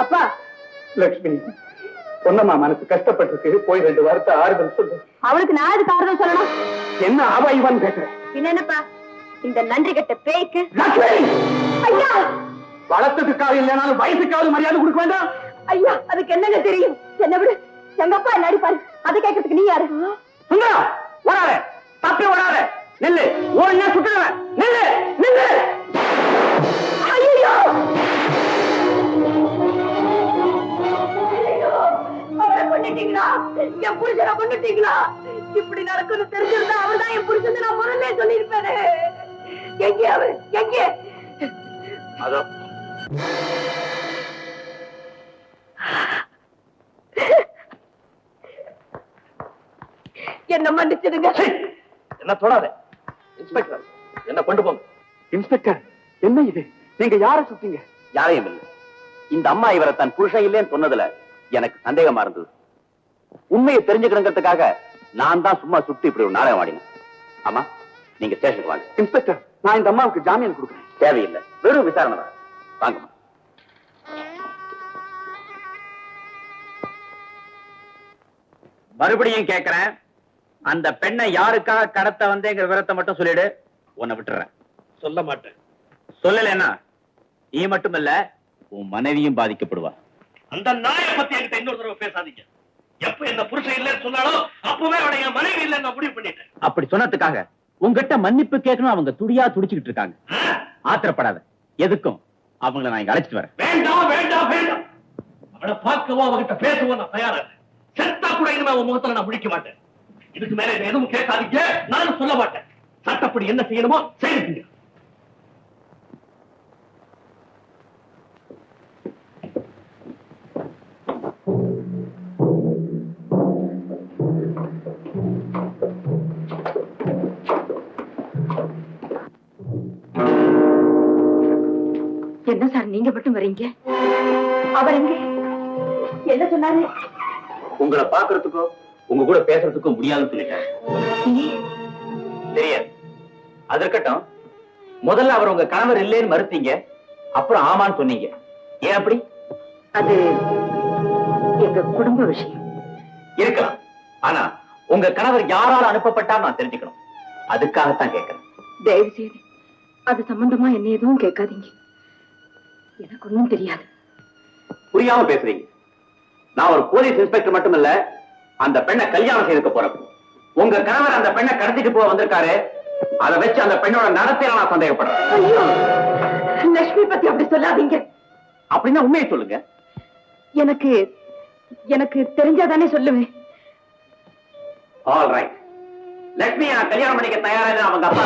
அப்பா லட்சுமி, பொன்னம்மா மனசு கஷ்டப்பட்டிருக்கு, போய் 2 வாரத்தை ஆறுதல் சொல்லு. அவளுக்கு நான் அதுக்கு ஆறுதல் சொல்லணும். என்ன ஆவாய்வான்னு கேட்கிறேன். என்னப்பா இந்த நன்றி கட்ட பேய்க்கு? ஐயா, வளர்த்ததுக்காக இல்லைனாலும் வயசுக்காவது மரியாதை கொடுக்க வேண்டாம். ஐயா, அதுக்கு என்னங்க தெரியும்? என்ன விடு, எங்கப்பா என்ன அடிப்பாரு, அதை கேட்கறதுக்கு நீ யாரு? சுந்தரா, ஓடாத, தப்பி ஓடாத, நில்லு, ஓடினா சுட்டுடுவேன், நில்லு நில்லு. ஐயோ, அவரை கொண்டுட்டீங்களா? என் புருஷனை கொண்டுட்டீங்களா? இப்படி நடக்குன்னு தெரிஞ்சிருந்தா அவர் தான் என் புருஷன் நான் முதல்ல சொல்லியிருப்பேனே. எங்கே அவரு, எங்கே? அதோ என்ன மன்னிச்சிடுங்க. என்ன தொடாத. இன்ஸ்பெக்டர், என்ன கொண்டு போங்க. இன்ஸ்பெக்டர், என்ன இது? நீங்க யாரை சுட்டீங்க? யாரையும் இல்லை. இந்த அம்மா இவரை தன் புருஷன் இல்லைன்னு சொன்னதுல எனக்கு சந்தேகமா இருந்தது. உண்மையை தெரிஞ்சுக்கணுங்கிறதுக்காக நான் தான் சும்மா சுட்டு இப்படி ஒரு நாடகம் ஆடினேன். ஆமா, நீங்க ஸ்டேஷனுக்கு வாங்க. இன்ஸ்பெக்டர், நான் இந்த அம்மாவுக்கு ஜாமீன் கொடுக்குறேன். தேவையில்லை, வெறும் விசாரணை தான். வாங்கம்மா. மறுபடியும் கேட்கிறேன், அந்த பெண்ணை யாருக்காக கடத்த வந்தேங்கிற விவரத்தை மட்டும் சொல்லிடு, உன்னை விட்டுறேன். சொல்ல மாட்டேன். சொல்லலைன்னா நீ மட்டும் இல்ல, உன் மனைவியும் பாதிக்கப்படுவா. அந்த நாயை பத்தி என்கிட்ட இன்னொரு தடவை பேசாதீங்க. எப்ப என்ன புருஷன் இல்லைன்னு சொன்னாலும் அப்பவே அவனை என் மனைவி இல்லைன்னு நான் முடிவு பண்ணிட்டேன். அப்படி சொன்னதுக்காக உங்ககிட்ட மன்னிப்பு கேட்கணும் அவங்க துடியா துடிச்சுக்கிட்டு இருக்காங்க. ஆத்திரப்படாத, எதுக்கும் அவங்களை நான் இங்க அழைச்சிட்டு வரேன். வேண்டாம் வேண்டாம் வேண்டாம். அவளை பார்க்கவோ அவகிட்ட பேசவோ நான் தயாரா. செத்தா கூட இனிமே அவன் முகத்துல நான் முடிக்க மாட்டேன். இதுக்கு மேல எதுவும் கேட்காதீங்க, நானும் சொல்ல மாட்டேன். சட்டப்படி என்ன செய்யணுமோ செய்யுங்க. என்ன சார் நீங்க மட்டும் வரீங்க? அவர் எங்க? என்ன சொன்னாரு? உங்களை பாக்குறதுக்கோ உங்க கூட பேசுறதுக்கும் முடியாதுன்னு சொல்லிட்டேன். தெரியாது, அது இருக்கட்டும். முதல்ல அவர் உங்க கணவர் இல்லைன்னு மறுத்தீங்க, அப்புறம் ஆமான்னு சொன்னீங்க. ஏன் அப்படி? அது எங்க குடும்ப விஷயம். இருக்கலாம், ஆனா உங்க கணவர் யாரால அனுப்பப்பட்டா நான் தெரிஞ்சுக்கணும். அதுக்காகத்தான் கேட்கிறேன். தயவு செய்து அது சம்பந்தமா என்ன எதுவும் கேட்காதீங்க. எனக்கு ஒண்ணும் தெரியாது. புரியாம பேசுறீங்க. நான் ஒரு போலீஸ் இன்ஸ்பெக்டர் மட்டும் இல்ல, அந்த பெண்ணை கல்யாணம் செய்துக்க போறேன். உங்க கணவர் அந்த பெண்ணை கடத்திட்டு போக வந்திருக்காரு. அதை வச்சு அந்த பெண்ணோட நடத்தையில நான் சந்தேகப்படுறேன். ஐயோ, லட்சுமி பத்தி அப்படி சொல்லாதீங்க. அப்படின்னா உண்மையை சொல்லுங்க. எனக்கு எனக்கு தெரிஞ்சாதானே சொல்லுவேன். ஆல் ரைட், லட்சுமியை நான் கல்யாணம் பண்ணிக்க தயாரா அவங்க அப்பா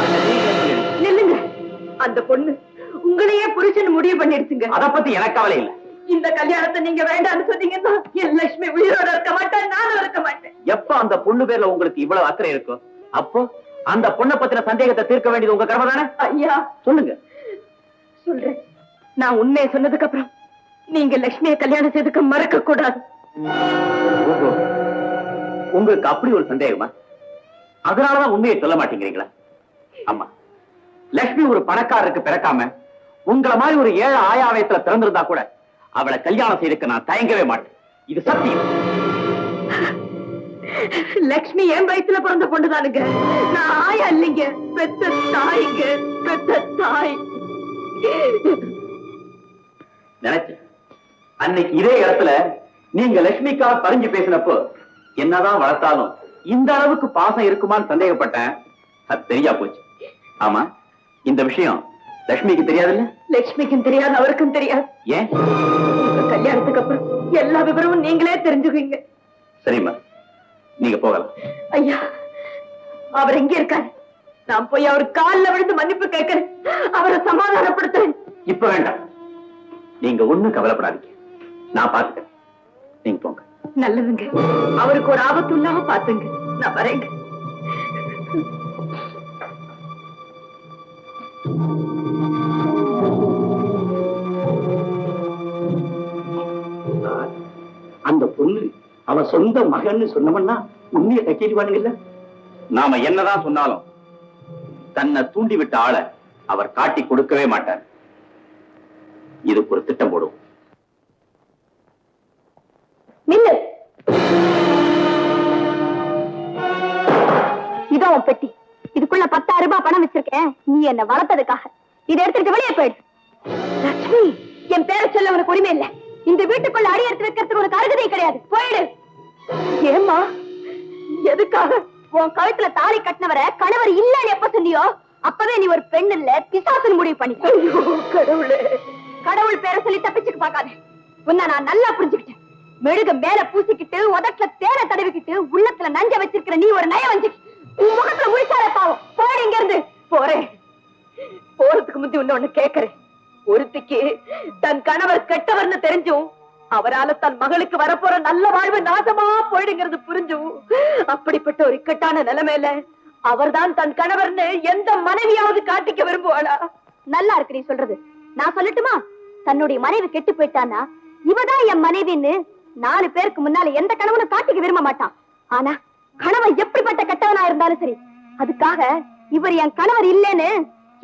நில்லுங்க. அந்த பொண்ணு உங்களையே புருஷன் முடிவு பண்ணிடுச்சுங்க. அதை பத்தி எனக்கு கவலை இல்லை. இந்த கல்யாணத்தை நீங்க வேண்டாம்னு சொன்னீங்கன்னா என் லட்சுமி உயிரோட இருக்க மாட்டேன், நானும் இருக்க மாட்டேன். எப்ப அந்த பொண்ணு பேர்ல உங்களுக்கு இவ்வளவு அக்கறை இருக்கும், அப்போ அந்த பொண்ணை பத்தின சந்தேகத்தை தீர்க்க வேண்டியது உங்க கடமை தானே? ஐயா சொல்லுங்க. சொல்றேன். நான் உண்மையை சொன்னதுக்கு அப்புறம் நீங்க லட்சுமியை கல்யாணம் செய்துக்க மறக்க கூடாது. உங்களுக்கு அப்படி ஒரு சந்தேகமா? அதனாலதான் உண்மையை சொல்ல மாட்டேங்கிறீங்களா? ஆமா, லட்சுமி ஒரு பணக்காரருக்கு பிறக்காம உங்களை மாதிரி ஒரு ஏழை ஆயாவயத்துல பிறந்திருந்தா கூட அவளை கல்யாணம் செய்துக்க நான் தயங்கவே மாட்டேன். இது சத்தியம். லட்சுமி என் வயிற்றுல பிறந்த பொண்ணுதானுங்க. நான் ஆயா இல்லைங்க, பெத்த தாய்ங்க, பெத்த தாய். நினைச்சேன் அன்னைக்கு இதே இடத்துல நீங்க லட்சுமிக்காக பறிஞ்சு பேசினப்போ என்னதான் வளர்த்தாலும் இந்த அளவுக்கு பாசம் இருக்குமான்னு சந்தேகப்பட்டேன். அது தெரியா போச்சு. ஆமா, இந்த விஷயம் லட்சுமிக்கு தெரியாதுல்ல? லட்சுமிக்கும் தெரியாது, அவருக்கும் தெரியாது. ஏன்? உங்க கல்யாணத்துக்கு அப்புறம் எல்லா விவரமும் நீங்களே தெரிஞ்சுக்குவீங்க. சரிம்மா, நீங்க போகலாம். ஐயா, அவர் எங்க இருக்காரு? நான் போய் அவர் காலில் விழுந்து மன்னிப்பு கேட்கிறேன், அவரை சமாதானப்படுத்துறேன். இப்ப வேண்டாம், நீங்க ஒண்ணும் கவலைப்படாதீங்க, நான் பாத்துக்கிறேன். நீங்க போங்க. நல்லதுங்க, அவருக்கு ஒரு ஆபத்து இல்லாம பாத்துங்க. நான் வரேங்க. அந்த பொண்ணு அவன் சொந்த மகன்னு சொன்னவன்னா உண்மையை கட்டிடுவானுங்கல்ல? நாம என்னதான் சொன்னாலும் தன்னை தூண்டி விட்ட ஆளை அவர் காட்டி கொடுக்கவே மாட்டார். இதுக்கு ஒரு திட்டம் போடுவோம். நில்லு. இதோ உன் பெட்டி. இதுக்குள்ள 10,000 ரூபாய் பணம் வச்சிருக்கேன். நீ என்ன வளர்த்ததுக்காக இதை எடுத்துட்டு வெளியே போயிடு. லட்சுமி, என் பேரை சொல்ல உனக்கு உரிமை இல்லை. இந்த வீட்டுக்குள்ள அடி எடுத்து வைக்கிறதுக்கு உனக்கு அருகதை கிடையாது. போயிடு. ஏம்மா, எதுக்காக? உன் கழுத்துல தாலி கட்டினவரை கணவர் இல்லன்னு எப்ப சொன்னியோ அப்பவே நீ ஒரு பெண் இல்ல பிசாசுன்னு முடிவு பண்ணிட்ட. கடவுளே, கடவுள் பேரை சொல்லி தப்பிச்சுக்கு பாக்காத. உன்னை நான் நல்லா புரிஞ்சுக்கிட்டேன். மெழுக மேல பூசிக்கிட்டு உதட்டுல தேனை தடவிக்கிட்டு உள்ளத்துல நஞ்ச வச்சிருக்கிற நீ ஒரு நய வஞ்சி. உன் முகத்துல முடிச்சாலே பாவம். போய் இங்க இருந்து. போறேன். போறதுக்கு முந்தி ஒண்ணு கேக்குறேன். ஒருத்திக்கு தன் கணவர் கெட்டவர்னு தெரிஞ்சும் அவரால தன் மகளுக்கு வரப்போற நல்ல வாழ்வு நாசமா போயிடுங்கிறது புரிஞ்சும் அப்படிப்பட்ட ஒரு இக்கட்டான நிலைமையில அவர்தான் தன் கணவர்னு எந்த மனைவியாவது காட்டிக்க விரும்புவாளா? நல்லா இருக்கு நீ சொல்றது. நான் சொல்லட்டுமா? தன்னுடைய மனைவி கெட்டு போயிட்டானா இவதான் என் மனைவின்னு 4 பேருக்கு முன்னால எந்த கணவனும் காட்டிக்க விரும்ப மாட்டான். ஆனா கணவன் எப்படிப்பட்ட கெட்டவனா இருந்தாலும் சரி, அதுக்காக இவர் என் கணவர் இல்லைன்னு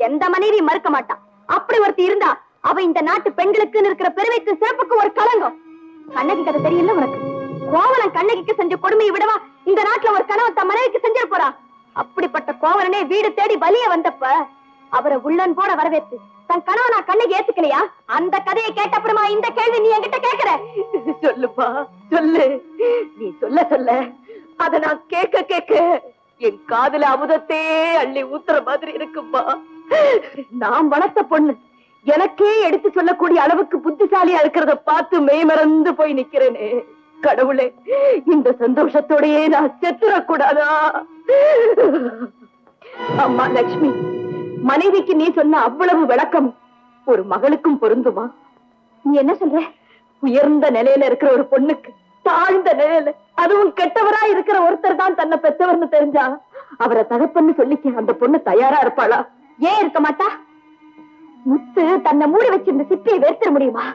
எந்த மனைவி மறுக்க மாட்டான். அப்படி ஒருத்தி இருந்தா அவ இந்த நாட்டு பெண்களுக்கு இருக்கிற பெருமைக்கு சிறப்புக்கு ஒரு களங்கம். கண்ணகி கதை தெரியல உனக்கு? கோவலன் கண்ணகிக்கு செஞ்ச கொடுமையை விடவா இந்த நாட்டுல ஒரு கணவன் தன் மனைவிக்கு செஞ்சிட போறா? அப்படிப்பட்ட கோவலனே வீடு தேடி வலிய வந்தப்ப அவரை உள்ளன் போட வரவேற்று தன் கணவனா கண்ணகி ஏத்துக்கலையா? அந்த கதையை கேட்ட அப்புறமா இந்த கேள்வி நீ என்கிட்ட கேக்குற? சொல்லுப்பா, சொல்லு. நீ சொல்ல சொல்ல அத நான் கேட்க கேட்க என் காதுல அமுதத்தே அள்ளி ஊத்துற மாதிரி இருக்குப்பா. நான் வளர்த்த பொண்ணு எனக்கே எடுத்து சொல்லக்கூடிய அளவுக்கு புத்திசாலியா இருக்கிறத பார்த்து மெய்மறந்து போய் நிக்கிறேனே. கடவுளே, இந்த சந்தோஷத்தோடயே நான் செத்துறக்கூடாதா? அம்மா லட்சுமி, மனைவிக்கு நீ சொன்ன அவ்வளவு விளக்கம் ஒரு மகளுக்கும் பொருந்துமா? நீ என்ன சொல்ற? உயர்ந்த நிலையில இருக்கிற ஒரு பொண்ணுக்கு தாழ்ந்த நிலையில, அதுவும் கெட்டவரா இருக்கிற ஒருத்தர் தான் தன்னை பெற்றவர்னு தெரிஞ்சா அவரை தகப்பன்னு சொல்லிக்க அந்த பொண்ணு தயாரா இருப்பாளா? ஏன் இருக்க மாட்டா? முத்து தன்னை மூடி வச்சிருந்த சிப்பியை வெறுத்திட முடியுமா?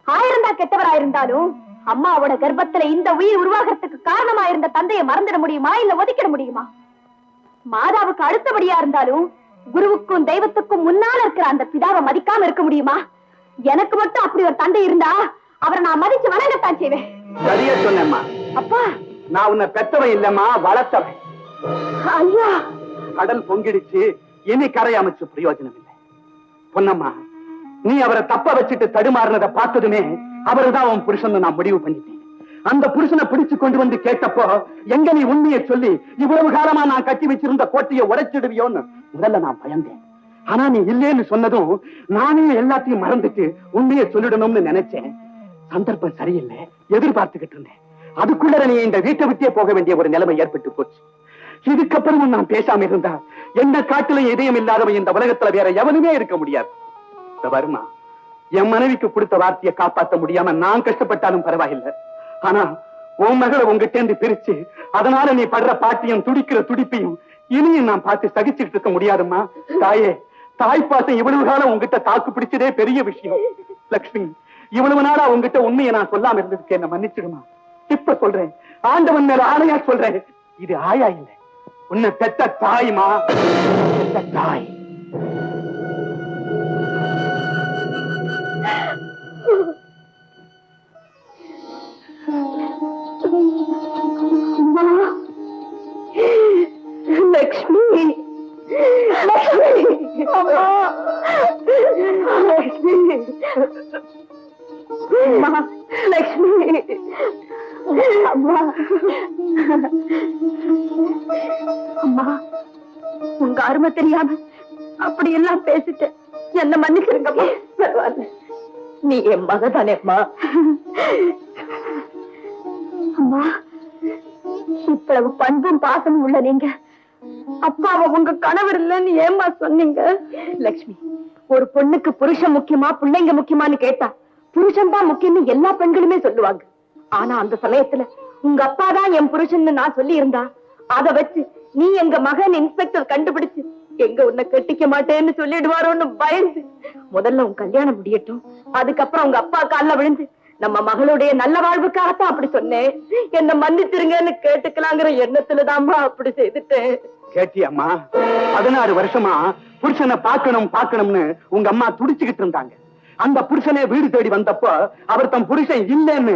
1000 தான் கெட்டவரா இருந்தாலும் அம்மாவோட கர்ப்பத்துல இந்த உயிர் உருவாகிறதுக்கு காரணமா இருந்த தந்தையை மறந்துட முடியுமா? இல்ல ஒதுக்கிட முடியுமா? மாதாவுக்கு அடுத்தபடியா இருந்தாலும் குருவுக்கும் தெய்வத்துக்கும் முன்னால இருக்கிற அந்த பிதாவை மதிக்காம இருக்க முடியுமா? எனக்கு மட்டும் அப்படி ஒரு தந்தை இருந்தா அவரை நான் மதிச்சு வணங்கத்தான் செய்வேன். சரியா சொன்னேம்மா. அப்பா, நான் உன்னை பெத்தவன் இல்லம்மா, வளர்த்தவன். ஐயா, கடல் பொங்கிடுச்சு, இனி கரை அமைச்சு பிரயோஜனம் இல்லை. பொன்னம்மா, நீ அவரை தப்ப வச்சுட்டு தடுமாறினதை பார்த்ததுமே அவருதான் உன் புருஷன் நான் முடிவு பண்ணிட்டேன். அந்த புருஷனை பிடிச்சு கொண்டு வந்து கேட்டப்போ எங்க நீ உண்மையை சொல்லி இவ்வளவு காலமா நான் கட்டி வச்சிருந்த கோட்டையை உடைச்சிடுவியோன்னு முதல்ல நான் பயந்தேன். ஆனா நீ இல்லேன்னு சொன்னதும் நானே எல்லாத்தையும் மறந்துட்டு உண்மையை சொல்லிடணும்னு நினைச்சேன். சந்தர்ப்பம் சரியில்லை, எதிர்பார்த்துக்கிட்டு இருந்தேன். அதுக்குள்ள நீ இந்த வீட்டை விட்டே போக வேண்டிய ஒரு நிலைமை ஏற்பட்டு போச்சு. இதுக்கப்புறமும் நான் பேசாம இருந்தா எந்த காட்டிலும் இதயம் இல்லாதவன் இந்த உலகத்துல வேற எவனுமே இருக்க முடியாது. வருமா, என் மனைவிக்கு கொடுத்த வார்த்தையை காப்பாற்ற முடியாம நான் கஷ்டப்பட்டாலும் பரவாயில்லை. ஆனா உன் மகளை உங்ககிட்ட இருந்து பிரிச்சு அதனால நீ படுற பாட்டியும் துடிக்கிற துடிப்பையும் இனியும் நான் பார்த்து சகிச்சுட்டு இருக்க முடியாதுமா. தாயே, தாய்ப்பாசம் இவ்வளவு காலம் உங்ககிட்ட தாக்கு பிடிச்சதே பெரிய விஷயம். லட்சுமி, இவ்வளவு நாளா உங்ககிட்ட உண்மையை நான் சொல்லாம இருந்ததுக்கு என்ன மன்னிச்சிடுமா. இப்ப சொல்றேன், ஆண்டவன் மேல ஆணையா சொல்றேன், இது ஆயா இல்ல, உன்னை பெத்த தாய்மா, பெத்த தாய். லக்ஷ்மி, லக்ஷ்மி, அம்மா, லக்ஷ்மி, அம்மா, லக்ஷ்மி, அம்மா, அம்மா, உங்க அருமை தெரியாம அப்படி எல்லாம் பேசிட்டேன், என்ன மன்னிச்சிருங்கம்மா. பரவாயில்ல, நீ என் மகதானே அம்மா. அம்மா, இவ்வளவு பண்பும் பாசமும் உள்ள நீங்க அப்பாவை உங்க கணவர் இல்லன்னு ஏமா சொன்னீங்க? லட்சுமி, ஒரு பொண்ணுக்கு புருஷன் முக்கியமா பிள்ளைங்க முக்கியமான்னு கேட்டா புருஷன் தான் முக்கியம்னு எல்லா பெண்களுமே சொல்லுவாங்க. ஆனா அந்த சமயத்துல உங்க அப்பா தான் என் புருஷன் நான் சொல்லி இருந்தா அத வச்சு நீ எங்க மகன் இன்ஸ்பெக்டர் கண்டுபிடிச்சு எங்க உன்னை கட்டிக்க மாட்டேன்னு சொல்லிடுவாரோன்னு பயந்து முதல்ல உன் கல்யாணம் முடியட்டும், அதுக்கப்புறம் உங்க அப்பா கால்ல விழுந்து நம்ம மகளுடைய நல்ல வாழ்வுக்காகத்தான் அப்படி சொன்னேன், என்ன மன்னிச்சிருங்கன்னு கேட்டுக்கலாங்கிற எண்ணத்துலதாம்மா அப்படி செய்துட்டேன். கேட்டியம்மா, 16 வருஷமா புருஷனை பார்க்கணும் பார்க்கணும்னு உங்க அம்மா துடிச்சுக்கிட்டு இருந்தாங்க. அந்த புருஷனே வீடு தேடி வந்தப்போ அவர் தம் புருஷன் இல்லைன்னு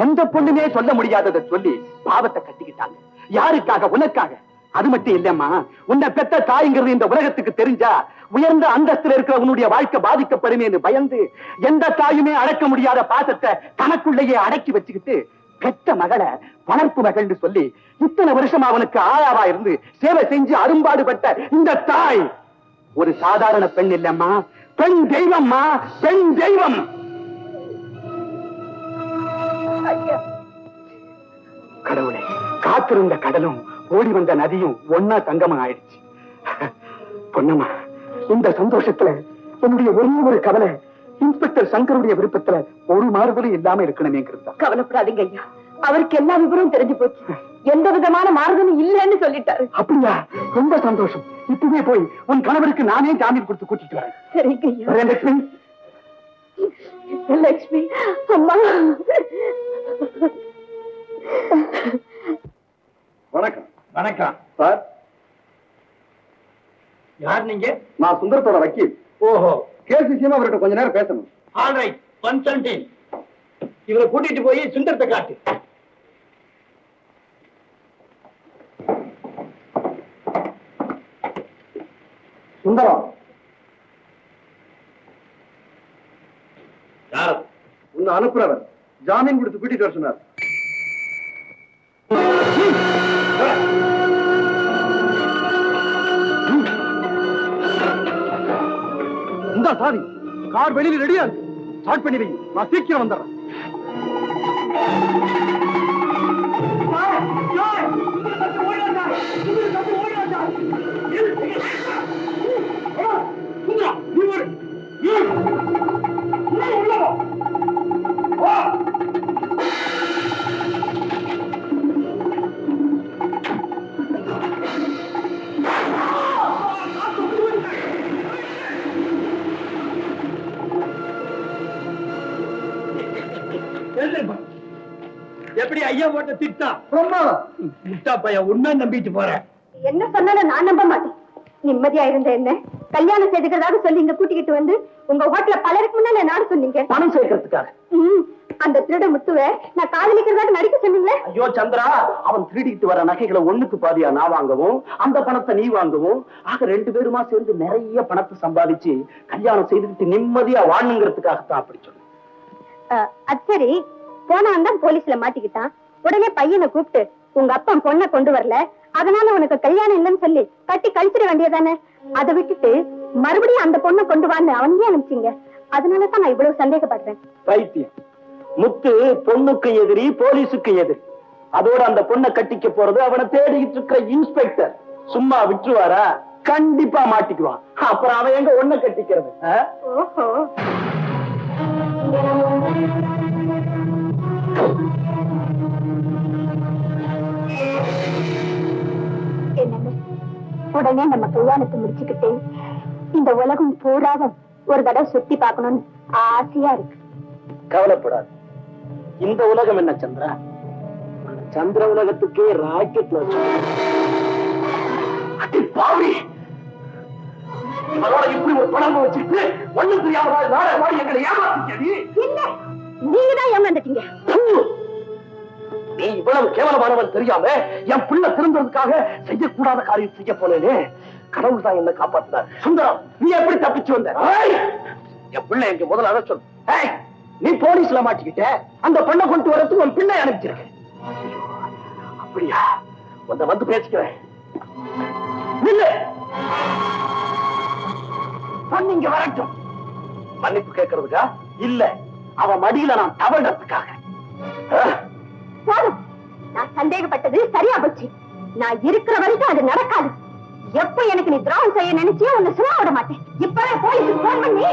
எந்த பொண்ணுமே சொல்ல முடியாததை சொல்லி பாவத்தை கட்டிக்கிட்டாங்க. யாருக்காக? உனக்காக. அது மட்டும் இல்லம்மா, உன்னை பெத்த தாய்ங்கிறது இந்த உலகத்துக்கு தெரிஞ்சா உயர்ந்த அந்தஸ்துல இருக்கிற உன்னுடைய வாழ்க்கை பாதிக்கப்படுமே பயந்து எந்த தாயுமே அடக்க முடியாத பாசத்தை தனக்குள்ளேயே அடக்கி வச்சுக்கிட்டு பெத்த மகளை வளர்ப்பு மகள்னு சொல்லி இத்தனை வருஷம் அவனுக்கு ஆளாவா இருந்து சேவை செஞ்சு அரும்பாடுபட்ட இந்த தாய் ஒரு சாதாரண பெண் இல்லம்மா, பெண் தெய்வம்மா, பெண் தெய்வம். கடவுளே, காத்திருந்த கடலும் ஓடி வந்த நதியும் ஒன்னா சங்கமம் ஆயிடுச்சு. பொன்னம்மா, இந்த சந்தோஷத்துல என்னுடைய ஒரே ஒரு கவலை இன்ஸ்பெக்டர் சங்கருடைய விருப்பத்துல ஒரு மாறுதலும் இல்லாம இருக்கணுமேங்கிறது. கவலைப்படாதீங்க ஐயா, அவருக்கு எல்லா விவரமும் தெரிஞ்சு போச்சு. எந்த விதமான மாறுதலும் இல்லைன்னு சொல்லிட்டாரு. அப்படியா? ரொம்ப சந்தோஷம். இப்பவே போய் உன் கணவருக்கு நானே ஜாமீன் கொடுத்து கூட்டிட்டு வரேன். சரிங்க ஐயா. லட்சுமி, லட்சுமி அம்மா. வணக்கம். வணக்கம் சார். யார் நீங்க? நான் சுந்தரத்தோட வக்கீல். ஓஹோ, கேஸ் விஷயமா அவர்கிட்ட கொஞ்ச நேரம் பேசணும். Alright, consulting. இவரை கூட்டிட்டு போய் சுந்தரத்தை காட்டு. சுந்தரம், யார்? உன்னை அனுப்புறவர் ஜாமீன் கொடுத்து கூட்டிட்டு வர சொன்னார். இந்த சாரி, கார் வெளியில ரெடியா இருக்கு. ஸ்டார்ட் பண்ணி வை, நான் சீக்கிரம் வந்துடுறேன். எப்படி ஐயா போட்ட திட்டா? பிரமாதம். முட்டா பையன் உண்மை நம்பிட்டு போறேன். என்ன சொன்னாலும் நான் நம்ப மாட்டேன். நிம்மதியா இருந்த என்ன கல்யாணம் செய்துக்கிறதாக சொல்லி இங்க கூட்டிக்கிட்டு வந்து உங்க ஹோட்டல்ல பலருக்கு முன்னால நாடு சொன்னீங்க. பணம் சேர்க்கறதுக்காக. அந்த திருட முத்துவை நான் காதலிக்கிறதாக நடிக்க சொன்னீங்களே. ஐயோ சந்திரா, அவன் திருடிட்டு வர நகைகளை ஒண்ணுக்கு பாதியா நான் வாங்கவும் அந்த பணத்தை நீ வாங்கவும் ஆக 2 பேருமா சேர்ந்து நிறைய பணத்தை சம்பாதிச்சு கல்யாணம் செய்துக்கிட்டு நிம்மதியா வாழணுங்கிறதுக்காகத்தான் அப்படி சொன்னேன். அது சரி, போனான் தான் போலீஸ்ல மாட்டிக்கிட்டான். உடனே பையனை கூப்பிட்டு உங்க அப்பா பொண்ணை கொண்டு வரல, அதனால உனக்கு கல்யாணம் இல்லைன்னு சொல்லி கட்டி கழிச்சிட வேண்டியதானே. அதை விட்டுட்டு மறுபடியும் அந்த பொண்ணை கொண்டு வான்னு அவனையே அனுப்பிச்சிங்க. அதனாலதான் நான் இவ்வளவு சந்தேகப்படுறேன். பைத்தியம். முத்து பொண்ணுக்கு எதிரி, போலீஸுக்கு எதிரி. அதோட அந்த பொண்ணை கட்டிக்க போறது அவனை தேடிக்கிட்டு இருக்கிற இன்ஸ்பெக்டர் சும்மா விட்டுருவாரா? கண்டிப்பா மாட்டிக்குவான். அப்புறம் அவன் எங்க ஒண்ணு கட்டிக்கிறது? ஓஹோ, என்னங்க, உடனே நம்ம கல்யாணத்தை முடிச்சுக்கிட்டு இந்த உலகம் பூராவும் ஒரு தடவை சுத்தி பார்க்கணும்னு ஆசையா இருக்கு. கவலைப்படாது. இந்த உலகம் என்ன சந்திரா, சந்திர உலகத்துக்கே ராக்கெட்ல இவளோட இப்படி ஒரு பணம் வச்சுட்டு ஒண்ணும் தெரியாம எங்களை ஏமாத்தி. இல்ல, நீங்க தான் ஏமாந்துட்டீங்க. நீ இவ்வளவு கேவலமானவன் தெரியாம என் பிள்ளை திருந்ததுக்காக செய்யக்கூடாத காரியம் செய்ய போனேனே. கடவுள் தான் என்ன காப்பாத்தினார். சுந்தரம், நீ எப்படி தப்பிச்சு வந்த? என் பிள்ளை எங்க முதல்ல அத சொல்லு. நீ போலீஸ்ல மாட்டிக்கிட்ட, அந்த பெண்ணை கொண்டு வரதுக்கு உன் பிள்ளை அனுப்பிச்சிருக்க. அப்படியா? வந்து பேசிக்கிறேன். இங்க வரட்டும். மன்னிப்பு கேட்கறதுக்கா? இல்ல, அவன் மடியில நான் தவழ்றதுக்காக. நான் சந்தேகப்பட்டது சரியா போச்சு. நான் இருக்கிற வரைக்கும் அது நடக்காது. எப்ப எனக்கு நீ துரோகம் செய்ய நினைச்சியோ உன்னை சும்மா விட மாட்டேன். இப்பவே போலீஸுக்கு போன் பண்ணி